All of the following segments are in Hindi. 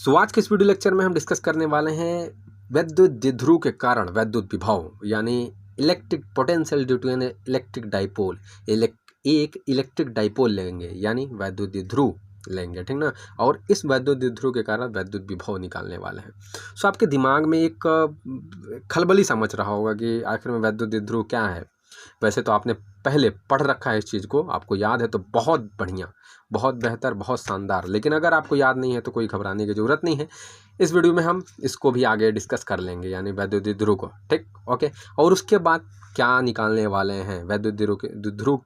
सो आज के इस वीडियो लेक्चर में हम डिस्कस करने वाले हैं वैद्युत द्विध्रुव के कारण वैद्युत विभव यानी electric potential due to an electric dipole. एक इलेक्ट्रिक डाइपोल लेंगे यानी वैद्युत द्विध्रुव लेंगे, ठीक ना। और इस वैद्युत द्विध्रुव के कारण वैद्युत विभव निकालने वाले हैं। सो आपके दिमाग में एक खलबली सा मच रहा होगा कि आखिर में वैद्युत द्विध्रुव क्या है। वैसे तो आपने पहले पढ़ रखा है इस चीज़ को, आपको याद है तो बहुत बढ़िया, बहुत बेहतर, बहुत शानदार। लेकिन अगर आपको याद नहीं है तो कोई घबराने की ज़रूरत नहीं है। इस वीडियो में हम इसको भी आगे डिस्कस कर लेंगे यानी वैद्युत द्विध्रुव को, ठीक, ओके। और उसके बाद क्या निकालने वाले हैं वैद्युत द्विध्रुव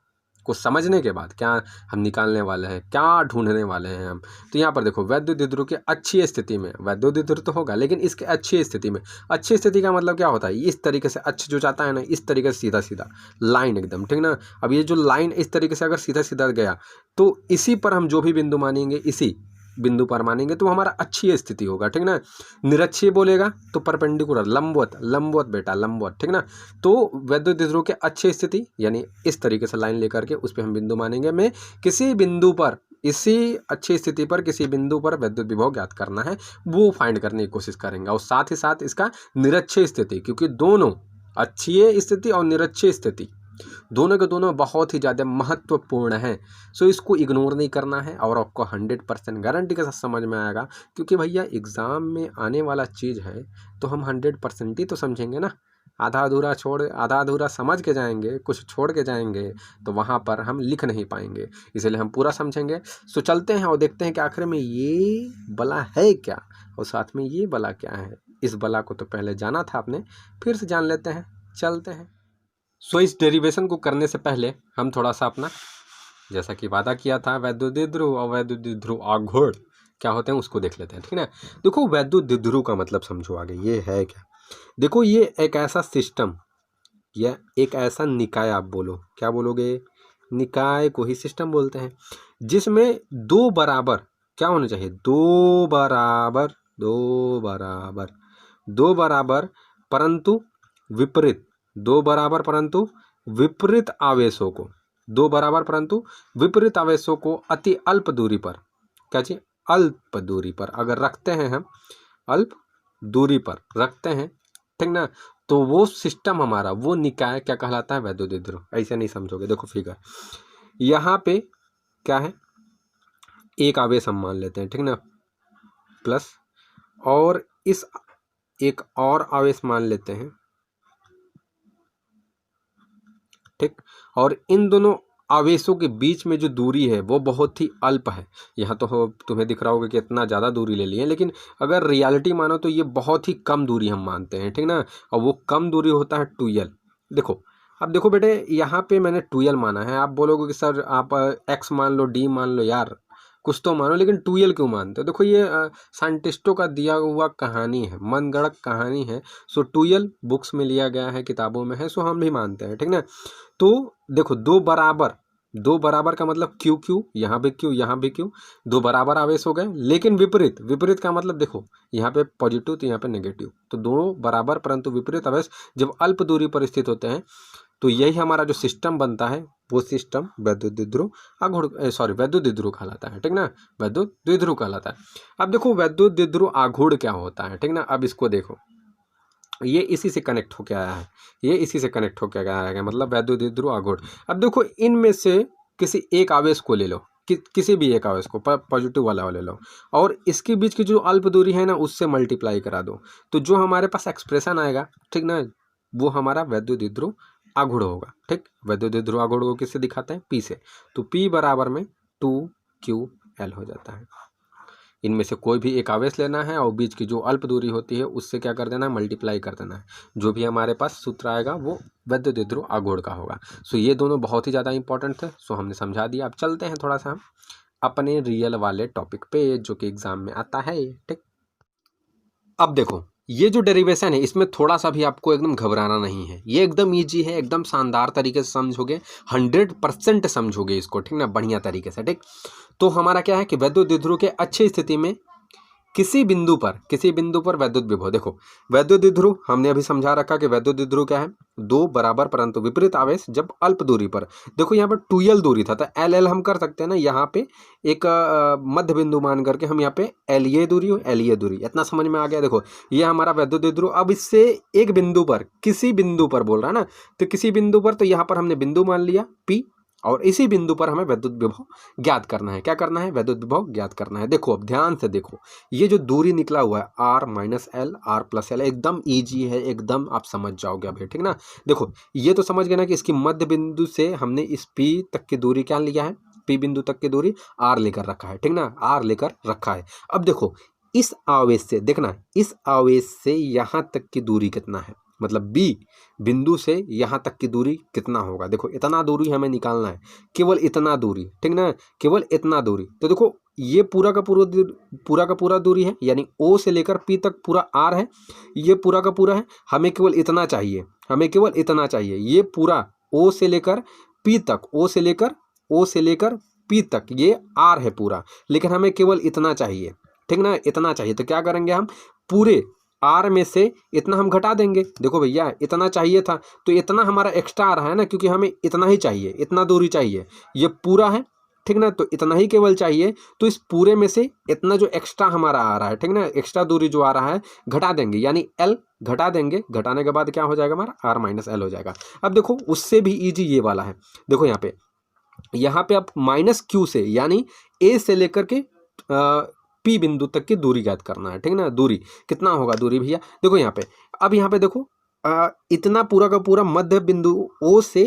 को समझने के बाद क्या हम निकालने वाले हैं, क्या ढूंढने वाले हैं हम। तो यहाँ पर देखो वैद्युत द्विध्रुव की अच्छी स्थिति में वैद्युत द्विध्रुव तो होगा, लेकिन इसके अच्छी स्थिति में, अच्छी स्थिति का मतलब क्या होता है, इस तरीके से अक्ष जो जाता है ना, इस तरीके से सीधा सीधा लाइन एकदम, ठीक ना। अब ये जो लाइन इस तरीके से अगर सीधा सीधा गया तो इसी पर हम जो भी बिंदु मानेंगे, इसी बिंदु पर मानेंगे तो हमारा अच्छी स्थिति होगा, ठीक ना। निरक्षीय बोलेगा तो परपेंडिकुलर, लंबवत, लंबवत बेटा, लंबवत, ठीक ना। तो वैद्युत द्विध्रुव के अच्छी स्थिति यानी इस तरीके से लाइन लेकर के उस पर हम बिंदु मानेंगे। में किसी बिंदु पर, इसी अच्छी स्थिति पर किसी बिंदु पर वैद्युत विभव ज्ञात करना है, वो फाइंड करने की कोशिश करेंगे। और साथ ही साथ इसका निरक्षीय स्थिति, क्योंकि दोनों अच्छी स्थिति और निरक्षीय स्थिति दोनों के दोनों बहुत ही ज़्यादा महत्वपूर्ण हैं। सो इसको इग्नोर नहीं करना है और आपको 100% गारंटी के साथ समझ में आएगा, क्योंकि भैया एग्ज़ाम में आने वाला चीज़ है तो हम 100% ही तो समझेंगे ना। आधा अधूरा समझ के जाएंगे, कुछ छोड़ के जाएंगे तो वहाँ पर हम लिख नहीं पाएंगे। इसलिए हम पूरा समझेंगे। सो चलते हैं और देखते हैं कि आखिर में ये बला है क्या और साथ में ये बला क्या है। इस बला को तो पहले जाना था आपने, फिर से जान लेते हैं, चलते हैं। सो इस डेरिवेशन को करने से पहले हम थोड़ा सा अपना, जैसा कि वादा किया था, वैद्युत द्विध्रुव और वैद्युत द्विध्रुव आघूर्ण क्या होते हैं उसको देख लेते हैं, ठीक है ना। देखो वैद्युत द्विध्रुव का मतलब समझो आगे, ये है क्या। देखो ये एक ऐसा सिस्टम या एक ऐसा निकाय, आप बोलो क्या बोलोगे, निकाय को ही सिस्टम बोलते हैं, जिसमें दो बराबर क्या होने चाहिए, दो बराबर परंतु विपरीत, दो बराबर परंतु विपरीत आवेशों को, दो बराबर परंतु विपरीत आवेशों को अति अल्प दूरी पर, क्या चाहिए, अल्प दूरी पर अगर रखते हैं, हम अल्प दूरी पर रखते हैं, ठीक ना, तो वो सिस्टम हमारा, वो निकाय क्या कहलाता है, वैद्युत द्विध्रुव। ऐसे नहीं समझोगे, देखो फिगर यहाँ पे क्या है, एक आवेश हम मान लेते हैं, ठीक ना, प्लस, और इस एक और आवेश मान लेते हैं, ठीक। और इन दोनों आवेशों के बीच में जो दूरी है वो बहुत ही अल्प है। यहाँ तो तुम्हें दिख रहा होगा कि इतना ज़्यादा दूरी ले ली है, लेकिन अगर रियलिटी मानो तो ये बहुत ही कम दूरी हम मानते हैं, ठीक ना। और वो कम दूरी होता है 2l। देखो अब देखो बेटे, यहाँ पे मैंने 2l माना है। आप बोलोगे कि सर आप x मान लो, d मान लो, यार कुछ तो मानो, लेकिन 2l क्यों मानते हो। देखो ये साइंटिस्टों का दिया हुआ कहानी है, मनगढ़ंत कहानी है। सो 2l बुक्स में लिया गया है, किताबों में है, सो हम भी मानते हैं, ठीक ना। तो देखो दो बराबर का मतलब क्यू क्यू, यहाँ भी क्यू, यहाँ भी क्यू, दो बराबर आवेश हो गए। लेकिन विपरीत का मतलब देखो यहाँ पे पॉजिटिव तो यहाँ पे नेगेटिव, तो दो बराबर परंतु विपरीत आवेश जब अल्प दूरी पर स्थित होते हैं तो यही हमारा जो सिस्टम बनता है, वो सिस्टम वैद्युत द्विध्रुव वैद्युत द्विध्रुव कहलाता है, ठीक ना, वैद्युत द्विध्रुव कहलाता है। अब देखो वैद्युत द्विध्रुव आघूर्ण क्या होता है, ठीक ना। अब इसको देखो, ये इसी से कनेक्ट होकर आया है, ये इसी से कनेक्ट होकर आया है, मतलब वैद्युत द्विध्रुव आघूर्ण। अब देखो इनमें से किसी एक आवेश को ले लो, किसी भी एक आवेश को, पॉजिटिव वाला ले लो, और इसके बीच की जो अल्प दूरी है ना उससे मल्टीप्लाई करा दो, तो जो हमारे पास एक्सप्रेशन आएगा, ठीक ना, वो हमारा वैद्युत द्विध्रुव आघूर्ण होगा, ठीक। वैद्युत द्विध्रुव आघूर्ण को किससे दिखाते हैं, P से। तो P बराबर में 2ql हो जाता है। इनमें से कोई भी एक आवेश लेना है और बीच की जो अल्प दूरी होती है उससे क्या कर देना है, मल्टीप्लाई कर देना है। जो भी हमारे पास सूत्र आएगा वो वैद्युत द्विध्रुव आघूर्ण का होगा। सो ये दोनों बहुत ही ज़्यादा इंपॉर्टेंट थे, सो हमने समझा दिया। अब चलते हैं थोड़ा सा हम अपने रियल वाले टॉपिक पे, जो कि एग्जाम में आता है, ठीक। अब देखो ये जो डेरिवेशन है इसमें थोड़ा सा भी आपको एकदम घबराना नहीं है, ये एकदम ईजी है, एकदम शानदार तरीके से समझोगे, 100% समझोगे इसको, ठीक ना, बढ़िया तरीके से, ठीक। तो हमारा क्या है कि वैद्युत द्विध्रुव के अच्छी स्थिति में किसी बिंदु पर वैद्युत विभव, देखो वैद्युत द्विध्रुव हमने अभी समझा रखा कि वैद्युत द्विध्रुव क्या है, दो बराबर परंतु विपरीत आवेश जब अल्प दूरी पर, देखो यहाँ पर 2l दूरी था तो एल हम कर सकते हैं ना, यहाँ पे एक मध्य बिंदु मान करके हम यहाँ पे एल ये दूरी, इतना समझ में आ गया। देखो ये हमारा वैद्युत द्विध्रुव, अब इससे एक बिंदु पर, किसी बिंदु पर बोल रहा है ना, तो किसी बिंदु पर, तो यहाँ पर हमने बिंदु मान लिया P, और इसी बिंदु पर हमें वैद्युत विभव ज्ञात करना है। क्या करना है? वैद्युत विभव ज्ञात करना है। देखो अब ध्यान से देखो, ये जो दूरी निकला हुआ है r minus L, r plus L, एकदम ईजी है, एकदम आप समझ जाओगे अभी, ठीक ना। देखो ये तो समझ गए ना कि इसकी मध्य बिंदु से हमने इस P तक की दूरी क्या लिया है, P बिंदु तक की दूरी r लेकर रखा है, ठीक ना, r लेकर रखा है। अब देखो इस आवेश से, देखना इस आवेश से यहाँ तक की दूरी कितना है, मतलब B बिंदु से यहाँ तक की दूरी कितना होगा। देखो इतना दूरी हमें निकालना है, केवल इतना दूरी, ठीक ना, केवल इतना दूरी। तो देखो ये पूरा का पूरा दूरी है, यानी O से लेकर P तक पूरा R है, ये पूरा का पूरा है, हमें केवल इतना चाहिए, हमें केवल इतना चाहिए। ये पूरा O से लेकर P तक, O से लेकर P तक ये R है पूरा, लेकिन हमें केवल इतना चाहिए, ठीक ना, इतना चाहिए। तो क्या करेंगे हम, पूरे R में से इतना हम घटा देंगे। देखो भैया इतना चाहिए था तो इतना हमारा एक्स्ट्रा आ रहा है ना, क्योंकि हमें इतना ही चाहिए, इतना दूरी चाहिए, ये पूरा है, ठीक ना, तो इतना ही केवल चाहिए। तो इस पूरे में से इतना जो एक्स्ट्रा हमारा आ रहा है, ठीक ना, एक्स्ट्रा दूरी जो आ रहा है घटा देंगे, यानी L घटा देंगे। घटाने के बाद क्या हो जाएगा हमारा, R माइनस एल हो जाएगा। अब देखो उससे भी ईजी ये वाला है, देखो यहाँ पे आप माइनस क्यू से, यानी A से लेकर के P बिंदु तक की दूरी ज्ञात करना है, ठीक ना। दूरी कितना होगा, दूरी भैया देखो यहाँ पे, अब यहाँ पे देखो इतना पूरा का पूरा मध्य बिंदु O से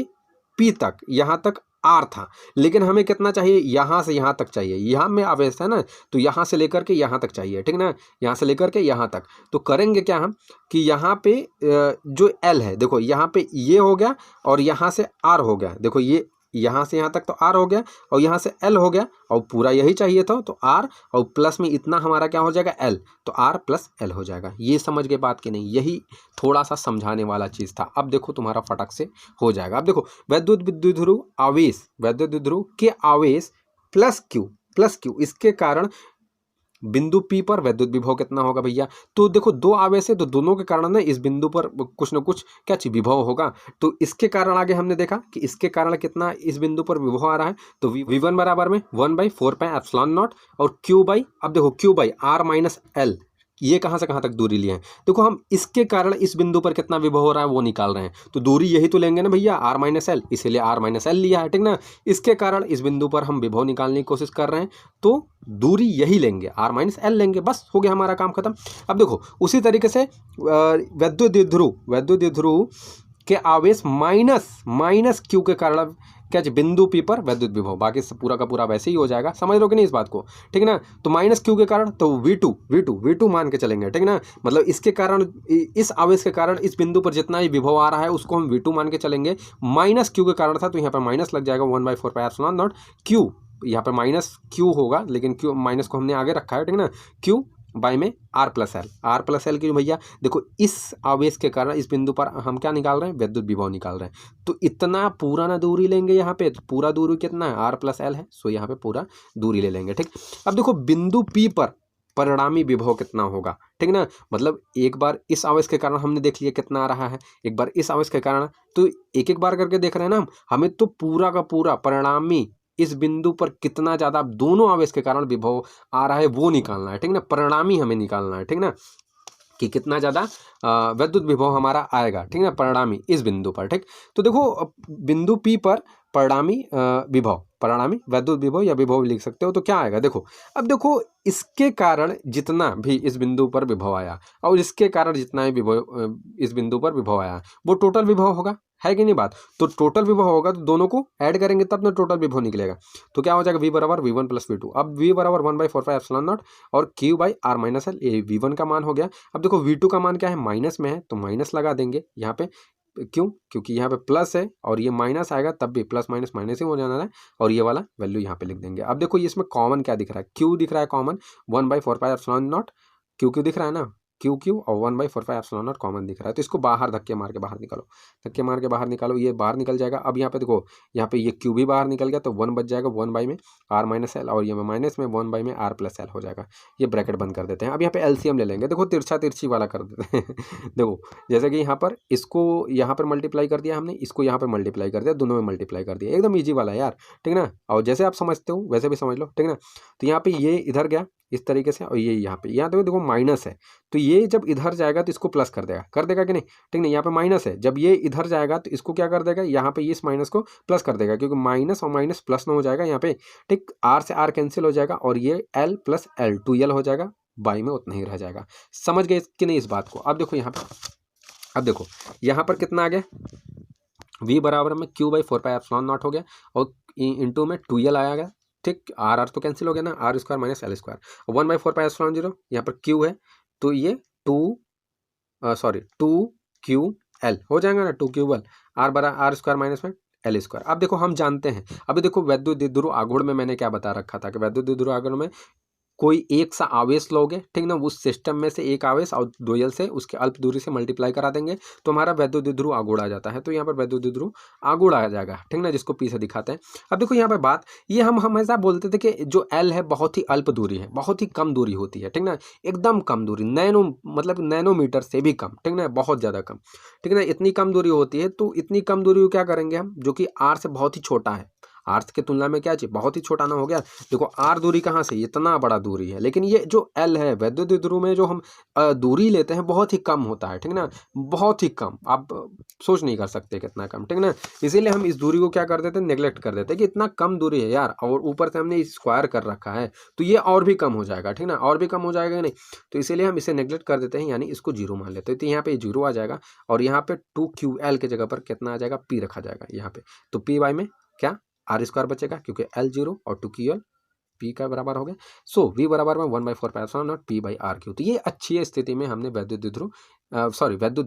P तक, यहाँ तक R था, लेकिन हमें कितना चाहिए, यहाँ से यहाँ तक चाहिए। यहाँ में आवेश है ना, तो यहाँ से लेकर के यहाँ तक चाहिए, ठीक ना, यहाँ से लेकर के यहाँ तक। तो करेंगे क्या हम कि यहाँ पे जो L है, देखो यहाँ पे ये हो गया और यहाँ से R हो गया। देखो ये यहाँ से यहाँ तक तो R हो गया और यहाँ से L हो गया, और पूरा यही चाहिए था, तो R और प्लस में इतना हमारा क्या हो जाएगा, L, तो R प्लस L हो जाएगा। ये समझ गए बात की नहीं, यही थोड़ा सा समझाने वाला चीज़ था। अब देखो तुम्हारा फटक से हो जाएगा। अब देखो वैद्युत द्विध्रुव आवेश, वैद्युत द्विध्रुव के आवेश प्लस Q, इसके कारण बिंदु P पर वैद्युत विभव कितना होगा भैया। तो देखो दो आवेश है, तो दोनों के कारण ना इस बिंदु पर कुछ ना कुछ क्या चीज विभव होगा। तो इसके कारण आगे हमने देखा कि इसके कारण कितना इस बिंदु पर विभव आ रहा है, तो V1 बराबर में 1/4πε0 और Q बाई, अब देखो Q by R minus L, ये कहाँ से कहाँ तक दूरी लिए हैं। देखो हम इसके कारण इस बिंदु पर कितना विभव हो रहा है वो निकाल रहे हैं, तो दूरी यही तो लेंगे ना भैया, R माइनस एल, इसीलिए R माइनस एल लिया है, ठीक ना। इसके कारण इस बिंदु पर हम विभव निकालने की कोशिश कर रहे हैं, तो दूरी यही लेंगे, R माइनस एल लेंगे, बस हो गया हमारा काम खत्म। अब देखो उसी तरीके से वैद्युत द्विध्रुव के आवेश माइनस क्यू के कारण क्या बिंदु P पर वैद्युत विभव, बाकी पूरा का पूरा वैसे ही हो जाएगा। समझ लो कि नहीं इस बात को, ठीक ना। तो माइनस क्यू के कारण तो V2 मान के चलेंगे, ठीक ना, मतलब इसके कारण, इस आवेश के कारण इस बिंदु पर जितना ही विभव आ रहा है उसको हम V2 मान के चलेंगे। माइनस क्यू के कारण था तो यहाँ पर माइनस लग जाएगा 1/4πε0 Q, यहाँ पर माइनस क्यू होगा, लेकिन क्यू माइनस को हमने आगे रखा है, ठीक ना, Q बाई में R प्लस एल की भैया देखो इस आवेश के कारण इस बिंदु पर हम क्या निकाल रहे हैं, वैद्युत विभव निकाल रहे हैं। तो इतना पूरा ना दूरी लेंगे यहाँ पे, तो पूरा दूरी कितना है, R प्लस एल है, सो यहाँ पे पूरा दूरी ले लेंगे, ठीक। अब देखो बिंदु P पर परिणामी विभव कितना होगा, ठीक ना, मतलब एक बार इस आवेश के कारण हमने देख लिया कितना आ रहा है, एक बार इस आवेश के कारण, तो एक बार करके देख रहे हैं ना हमें, तो पूरा का पूरा परिणामी इस बिंदु पर कितना ज़्यादा दोनों आवेश के कारण विभव आ रहा है वो निकालना है, ठीक ना, परिणामी हमें निकालना है, ठीक ना, कि कितना ज़्यादा वैद्युत विभव हमारा आएगा, ठीक ना, परिणामी इस बिंदु पर, ठीक। तो देखो बिंदु P पर परिणामी विभव, परिणामी वैद्युत विभव या विभव लिख सकते हो, तो क्या आएगा देखो। अब देखो इसके कारण जितना भी इस बिंदु पर विभव आया और इसके कारण जितना भी विभव इस बिंदु पर विभव आया वो टोटल विभव होगा, है कि नहीं बात। तो टोटल विभव होगा तो दोनों को ऐड करेंगे तब ना टोटल विभव निकलेगा। तो क्या हो जाएगा, V बराबर V1 प्लस V2। अब V बराबर 1/4πε0 और Q by R minus L, ये V1 का मान हो गया। अब देखो V2 का मान क्या है, माइनस में है, तो माइनस लगा देंगे यहाँ पे, क्यों, क्योंकि यहाँ पे प्लस है और ये माइनस आएगा तब भी प्लस माइनस माइनस ही हो जाना है, और ये वाला वैल्यू यहाँ पे लिख देंगे। अब देखो इसमें कॉमन क्या दिख रहा है, Q दिख रहा है कॉमन, 1/4πε0, क्यों दिख रहा है ना, क्यू क्यू और 1/4 एप्सिलॉन नॉट कॉमन दिख रहा है, तो इसको बाहर धक्के मार के बाहर निकालो, धक्के मार के बाहर निकालो, ये बाहर निकल जाएगा। अब यहाँ पे देखो, यहाँ पे ये क्यू भी बाहर निकल गया, तो 1 बच जाएगा 1 में आर माइनस एल, और ये माइनस में 1 में आर प्लस एल हो जाएगा। ये ब्रैकेट बंद कर देते हैं। अब यहाँ पे एलसीएम ले लेंगे, देखो तिरछा तिरछी वाला कर देते हैं देखो जैसे कि यहाँ पर इसको यहाँ पर मल्टीप्लाई कर दिया हमने, इसको यहाँ पर मल्टीप्लाई कर दिया, दोनों में मल्टीप्लाई कर दिया, एकदम ईजी वाला यार, ठीक ना। और जैसे आप समझते हो वैसे भी समझ लो, ठीक ना। तो यहाँ पे ये इधर गया इस तरीके से, और ये यहाँ पे, यहाँ देखो माइनस है, तो ये जब इधर जाएगा तो इसको प्लस कर देगा कि नहीं, ठीक नहीं। यहाँ पे माइनस है, जब ये इधर जाएगा तो इसको क्या कर देगा, यहाँ पे इस माइनस को प्लस कर देगा, क्योंकि माइनस और माइनस प्लस में हो जाएगा यहाँ पे, ठीक। आर से आर कैंसिल हो जाएगा, और ये एल प्लस एल 2l हो जाएगा, बाई में उतना ही रह जाएगा। समझ गए कि नहीं इस बात को। अब देखो यहाँ पे, अब देखो यहाँ पर कितना आ गया, v बराबर में q/4 एप्सिलॉन नॉट हो गया, और इंटू में 2l आया गया, ठीक। आर आर तो कैंसिल हो गया ना, R square minus L square, 1/4 epsilon 0, यहाँ पर q है तो ये 2ql हो जाएगा ना, 2ql, आर स्क्वायर माइनस में एल स्क्वायर। अब देखो हम जानते हैं, अभी देखो वैद्युत द्विध्रुव आघूर्ण में मैंने क्या बता रखा था कि वैद्युत द्विध्रुव आघूर्ण में कोई एक सा आवेश लोगे, ठीक ना, उस सिस्टम में से एक आवेश और 2l से उसके अल्प दूरी से मल्टीप्लाई करा देंगे तो हमारा वैद्युत द्विध्रुव आघूर्ण आ जाता है। तो यहाँ पर वैद्युत द्विध्रुव आघूर्ण आ जाएगा, ठीक ना, जिसको पी से दिखाते हैं। अब देखो यहाँ पर बात, ये हम हमेशा बोलते थे कि जो l है बहुत ही अल्प दूरी है, बहुत ही कम दूरी होती है, ठीक ना, एकदम कम दूरी, नैनो मतलब नैनोमीटर से भी कम, ठीक ना, बहुत ज़्यादा कम, ठीक ना, इतनी कम दूरी होती है। तो इतनी कम दूरी को क्या करेंगे हम, जो कि r से बहुत ही छोटा है, आर की तुलना में क्या चाहिए, बहुत ही छोटा ना हो गया। देखो आर दूरी कहाँ से, इतना बड़ा दूरी है, लेकिन ये जो एल है वैद्युत द्विध्रुव में जो हम दूरी लेते हैं बहुत ही कम होता है, ठीक ना, बहुत ही कम, आप सोच नहीं कर सकते कितना कम, ठीक ना। इसीलिए हम इस दूरी को क्या कर देते हैं, नेग्लेक्ट कर देते हैं कि इतना कम दूरी है यार, और ऊपर से हमने स्क्वायर कर रखा है तो ये और भी कम हो जाएगा, ठीक ना, और भी कम हो जाएगा नहीं, तो इसीलिए हम इसे नेग्लेक्ट कर देते हैं, यानी इसको 0 मान लेते हैं। तो यहाँ पे 0 आ जाएगा, और यहाँ पे 2ql के जगह पर कितना आ जाएगा, p रखा जाएगा यहाँ पे, तो पी वाई में क्या आर स्क्वायर बचेगा, क्योंकि एल 0 और 2ql पी का बराबर हो गया। सो v बराबर में 1/4 epsilon naught p by R Q. तो ये अच्छी स्थिति में हमने वैद्युत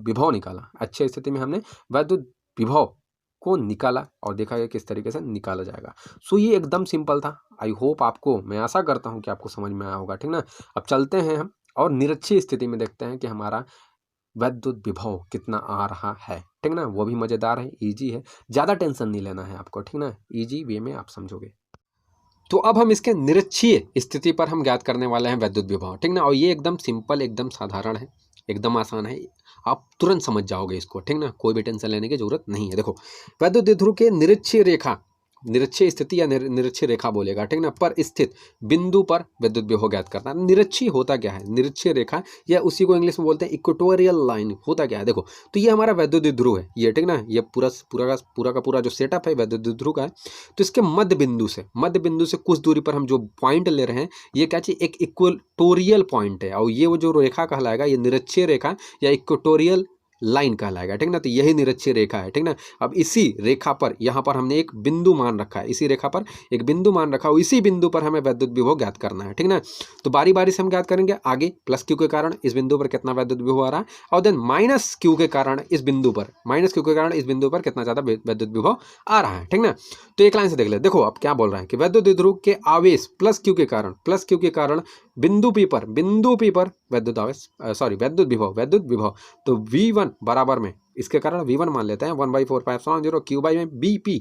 विभव निकाला, अच्छी स्थिति में हमने वैद्युत विभव को निकाला और देखा गया किस तरीके से निकाला जाएगा। सो ये एकदम सिंपल था। आई होप आपको, मैं आशा करता हूँ कि आपको समझ में आया होगा, ठीक ना। अब चलते हैं हम और निरक्षीय स्थिति में देखते हैं कि हमारा वैद्युत विभव कितना आ रहा है, ठीक ना। वो भी मज़ेदार है, इजी है, ज़्यादा टेंशन नहीं लेना है आपको, ठीक ना, इजी वे में आप समझोगे। तो अब हम इसके निरक्षीय स्थिति पर हम ज्ञात करने वाले हैं वैद्युत विभव, ठीक ना। और ये एकदम सिंपल, एकदम साधारण है, एकदम आसान है, आप तुरंत समझ जाओगे इसको, ठीक ना, कोई भी टेंशन लेने की जरूरत नहीं है। देखो वैद्युत द्विध्रुव के निरक्षीय रेखा, निरक्षीय स्थिति या निरक्षीय रेखा बोलेगा, ठीक ना, पर स्थित बिंदु पर विद्युत विभव ज्ञात करना। निरक्षीय होता क्या है, निरक्षीय रेखा या उसी को इंग्लिश में बोलते हैं इक्वेटोरियल लाइन, होता क्या है देखो। तो ये हमारा वैद्युत द्विध्रुव है, ये, ठीक ना, ये पूरा का पूरा जो सेटअप है वैद्युत द्विध्रुव का है। तो इसके मध्य बिंदु से कुछ दूरी पर हम जो पॉइंट ले रहे हैं, ये क्या चाहिए, एक इक्वेटोरियल पॉइंट है, और ये वो जो रेखा कहलाएगा ये निरक्षीय रेखा या इक्वेटोरियल लाइन कहलाएगा, ठीक ना। तो यही निरक्षीय रेखा है, ठीक ना। अब इसी रेखा पर यहाँ पर हमने एक बिंदु मान रखा है, इसी रेखा पर एक बिंदु मान रखा है, इसी बिंदु पर हमें वैद्युत विभव ज्ञात करना है, ठीक ना। तो बारी बारी से हम ज्ञात करेंगे। आगे प्लस क्यू के कारण इस बिंदु पर कितना वैद्युत विभव आ रहा है, और देन माइनस क्यू के कारण इस बिंदु पर कितना ज्यादा वैद्युत विभव आ रहा है, ठीक ना। तो एक लाइन से देख ले, देखो अब क्या बोल रहा है कि वैद्युत द्विध्रुव के आवेश प्लस क्यू के कारण बिंदु पी पर वैद्युत विभव तो V1 बराबर में, इसके कारण V1 मान लेते हैं 1/4 एप्सिलॉन 0 q बाई में BP।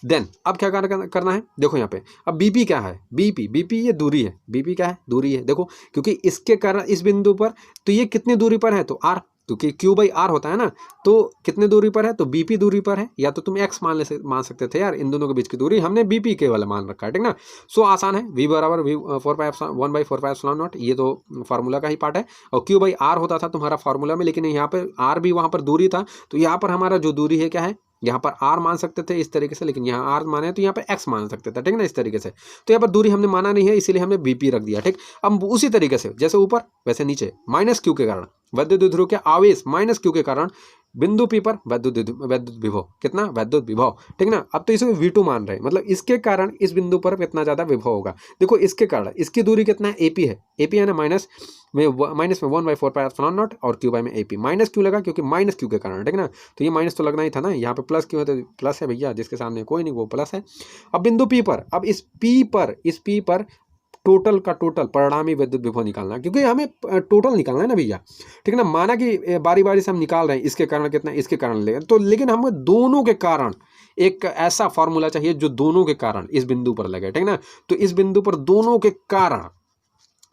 देन अब क्या करना है, देखो यहाँ पे अब BP क्या है, BP ये दूरी है, BP क्या है, दूरी है। देखो क्योंकि इसके कारण इस बिंदु पर, तो ये कितनी दूरी पर है, तो R, क्योंकि q बाई आर होता है ना, तो कितने दूरी पर है, तो BP दूरी पर है, या तो तुम x मान सकते थे यार, इन दोनों के बीच की दूरी हमने BP केवल मान रखा है, ठीक ना। सो आसान है, v बराबर 1/4 एप्सिलॉन नॉट, ये तो फार्मूला का ही पार्ट है, और q बाई आर होता था तुम्हारा फार्मूला में, लेकिन यहाँ पे r भी वहाँ पर दूरी था, तो यहाँ पर हमारा जो दूरी है क्या है, यहाँ पर r मान सकते थे इस तरीके से, लेकिन यहाँ r माने तो यहाँ पे x मान सकते थे, ठीक ना, इस तरीके से। तो यहाँ पर दूरी हमने माना नहीं है, इसीलिए हमने BP रख दिया, ठीक। अब उसी तरीके से जैसे ऊपर वैसे नीचे, माइनस क्यू के कारण वैद्युत द्विध्रुव के आवेश माइनस क्यू के कारण बिंदु P पर वैद्युत विभव कितना, वैद्युत विभव, ठीक ना। अब तो इसमें V2 मान रहे हैं, मतलब इसके कारण इस बिंदु पर कितना ज्यादा विभव होगा। देखो इसके कारण इसकी दूरी कितना है, AP है ना, माइनस में 1/4 एप्सिलॉन नॉट और q बाई में AP, माइनस क्यों लगा, क्योंकि माइनस क्यू के कारण, ठीक ना। तो ये माइनस तो लगना ही था ना, यहाँ पे प्लस क्यों है, तो प्लस है भैया, जिसके सामने कोई नहीं वो प्लस है। अब बिंदु P पर, अब इस P पर टोटल का टोटल परिणामी विद्युत विभव निकालना है, क्योंकि हमें टोटल निकालना है ना भैया, ठीक है ना। माना कि बारी बारी से हम निकाल रहे हैं, इसके कारण कितना, इसके कारण ले तो, लेकिन हमें दोनों के कारण एक ऐसा फॉर्मूला चाहिए जो दोनों के कारण इस बिंदु पर लगे, ठीक है ना। तो इस बिंदु पर दोनों के कारण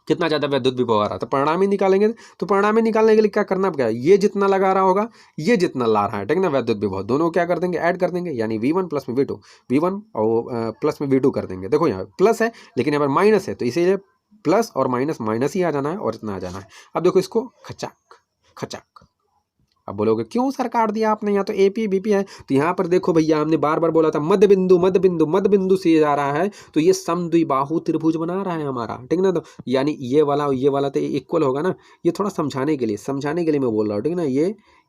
कितना ज़्यादा विद्युत विभव आ रहा है, तो परिणामी निकालेंगे। तो परिणामी निकालने के लिए क्या करना पड़ेगा, ये जितना लगा रहा होगा, ये जितना ला रहा है, ठीक है ना, विद्युत विभव, दोनों क्या कर देंगे, ऐड कर देंगे, यानी V1 प्लस में V2, V1 और प्लस में V2 कर देंगे। देखो यहाँ प्लस है लेकिन यहाँ पर माइनस है, तो इसीलिए प्लस और माइनस माइनस ही आ जाना है और इतना आ जाना है। अब देखो इसको खचाक खचाक। अब बोलोगे क्यों सर काट दिया आपने, यहाँ तो AP BP है। तो यहाँ पर देखो भैया, हमने बार बार बोला था मध्य बिंदु मध्य बिंदु मध्य बिंदु से जा रहा है, तो ये समद्विबाहु त्रिभुज बना रहा है हमारा, ठीक ना। तो यानी ये वाला तो इक्वल होगा ना। ये थोड़ा समझाने के लिए मैं बोल रहा हूँ, ठीक है ना।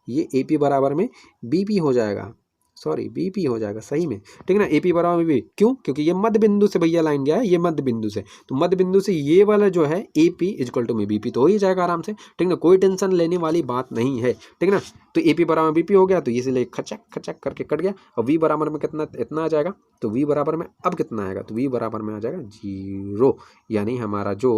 ये AP बराबर में BP हो जाएगा, सॉरी BP हो जाएगा सही में, ठीक है ना। AP बराबर BP क्यों, क्योंकि ये मध्य बिंदु से भैया लाइन गया है, ये मध्य बिंदु से, तो मध्य बिंदु से ये वाला जो है AP इक्वल टू में BP तो हो ही जाएगा आराम से, ठीक ना। कोई टेंशन लेने वाली बात नहीं है, ठीक ना। तो AP बराबर BP हो गया, तो इसलिए खचक खचक करके कट गया। और V बराबर में कितना, इतना आ जाएगा। तो V बराबर में अब कितना आएगा, तो V बराबर में आ जाएगा 0, यानी हमारा जो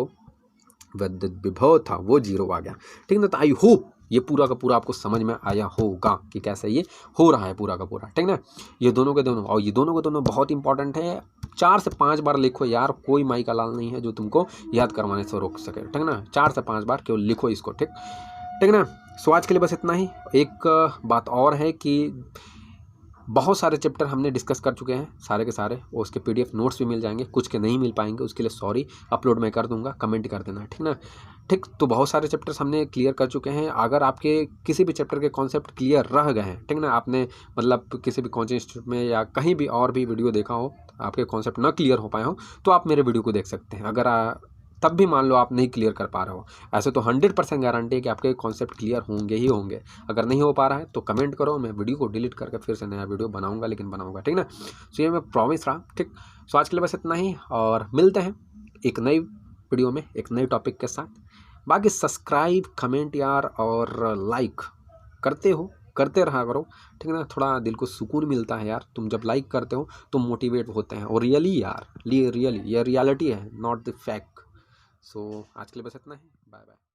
विद्युत विभव था वो 0 आ गया, ठीक ना। तो आई होप ये पूरा का पूरा आपको समझ में आया होगा कि कैसे ये हो रहा है पूरा का पूरा, ठीक ना। ये दोनों के दोनों, और ये दोनों के दोनों बहुत इंपॉर्टेंट है। 4 से 5 बार लिखो यार, कोई माई का लाल नहीं है जो तुमको याद करवाने से रोक सके, ठीक ना। 4 से 5 बार केवल लिखो इसको, ठीक ना। सो आज के लिए बस इतना ही। एक बात और है कि बहुत सारे चैप्टर हमने डिस्कस कर चुके हैं, सारे के सारे, और उसके PDF नोट्स भी मिल जाएंगे। कुछ के नहीं मिल पाएंगे, उसके लिए सॉरी, अपलोड मैं कर दूंगा, कमेंट कर देना, ठीक ना। ठीक, तो बहुत सारे चैप्टर्स हमने क्लियर कर चुके हैं। अगर आपके किसी भी चैप्टर के कॉन्सेप्ट क्लियर रह गए हैं, ठीक ना, आपने मतलब किसी भी कोचिंग इंस्टीट्यूट में या कहीं भी और भी वीडियो देखा हो, आपके कॉन्सेप्ट ना क्लियर हो पाए हो, तो आप मेरे वीडियो को देख सकते हैं। अगर तब भी मान लो आप नहीं क्लियर कर पा रहे हो, ऐसे तो 100% गारंटी है कि आपके कॉन्सेप्ट क्लियर होंगे ही होंगे। अगर नहीं हो पा रहा है तो कमेंट करो, मैं वीडियो को डिलीट करके फिर से नया वीडियो बनाऊंगा, लेकिन बनाऊंगा, ठीक ना। सो ये मैं प्रॉमिस रहा, ठीक। सो आज के लिए बस इतना ही, और मिलते हैं एक नई वीडियो में एक नए टॉपिक के साथ। बाकी सब्सक्राइब, कमेंट यार और लाइक करते रहा करो, ठीक है ना। थोड़ा दिल को सुकून मिलता है यार, तुम जब लाइक करते हो तो मोटिवेट होते हैं, और रियली यार, रियली ये रियलिटी है, नॉट द फैक्ट। सो आज के लिए बस इतना ही, बाय बाय।